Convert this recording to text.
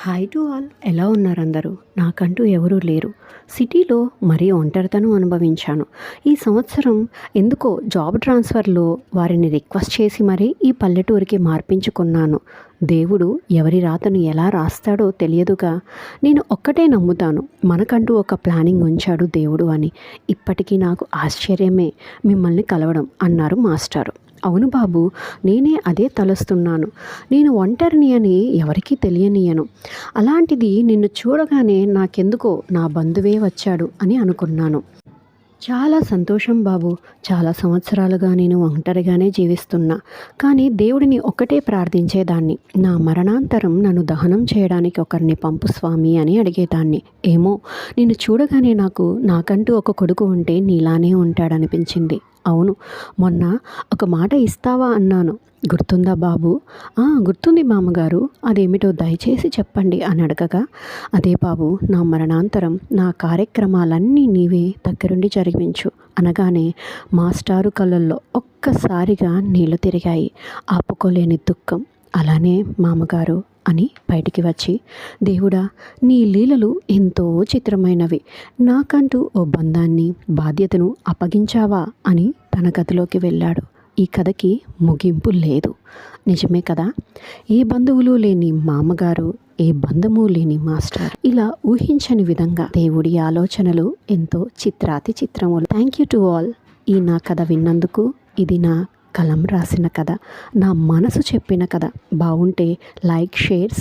Hi to all, ఎలా ఉన్నారు అందరూ? నాకంటూ ఎవరూ లేరు. సిటీలో మరీ ఒంటరితనం అనుభవించాను. ఈ సంవత్సరం ఎందుకో జాబ్ ట్రాన్స్ఫర్లో వారిని రిక్వెస్ట్ చేసి మరీ ఈ పల్లెటూరికి మార్పించుకున్నాను. దేవుడు ఎవరి రాతను ఎలా రాస్తాడో తెలియదుగా. నేను ఒక్కటే నమ్ముతాను, మనకంటూ ఒక ప్లానింగ్ ఉంచాడు దేవుడు అని. ఇప్పటికీ నాకు ఆశ్చర్యమే మిమ్మల్ని కలవడం అన్నారు మాస్టారు. అవును బాబు, నేనే అదే తలుస్తున్నాను. నేను ఒంటరిని అని ఎవరికీ తెలియనియను. అలాంటిది నిన్ను చూడగానే నాకెందుకో నా బంధువే వచ్చాడు అని అనుకున్నాను. చాలా సంతోషం బాబు. చాలా సంవత్సరాలుగా నేను ఒంటరిగానే జీవిస్తున్నా. కానీ దేవుడిని ఒక్కటే ప్రార్థించేదాన్ని, నా మరణాంతరం నన్ను దహనం చేయడానికి ఒకరిని పంపు స్వామి అని అడిగేదాన్ని. ఏమో, నిన్ను చూడగానే నాకంటూ ఒక కొడుకు ఉంటే నీలానే ఉంటాడనిపించింది. అవును, మొన్న ఒక మాట ఇస్తావా అన్నాను, గుర్తుందా బాబు? గుర్తుంది మామగారు, అదేమిటో దయచేసి చెప్పండి అని అడగగా, అదే బాబు, నా మరణాంతరం నా కార్యక్రమాలన్నీ నీవే దగ్గరుండి జరిపించు అనగానే మాస్టారు కళ్ళల్లో ఒక్కసారిగా నీళ్లు తిరిగాయి. ఆపుకోలేని దుఃఖం. అలానే మామగారు అని బయటికి వచ్చి, దేవుడా, నీ లీలలు ఎంతో చిత్రమైనవి, నాకంటూ ఓ బంధాన్ని బాధ్యతను అప్పగించావా అని తన గదిలోకి వెళ్ళాడు. ఈ కథకి ముగింపు లేదు. నిజమే కదా. ఏ బంధువులు లేని మామగారు, ఏ బంధము లేని మాస్టర్, ఇలా ఊహించని విధంగా దేవుడి ఆలోచనలు ఎంతో చిత్రాతి చిత్రములు. Thank you to all. ఈ నా కథ విన్నందుకు. ఇది నా కలం రాసిన కథ, నా మనసు చెప్పిన కథ. బాగుంటే లైక్, షేర్,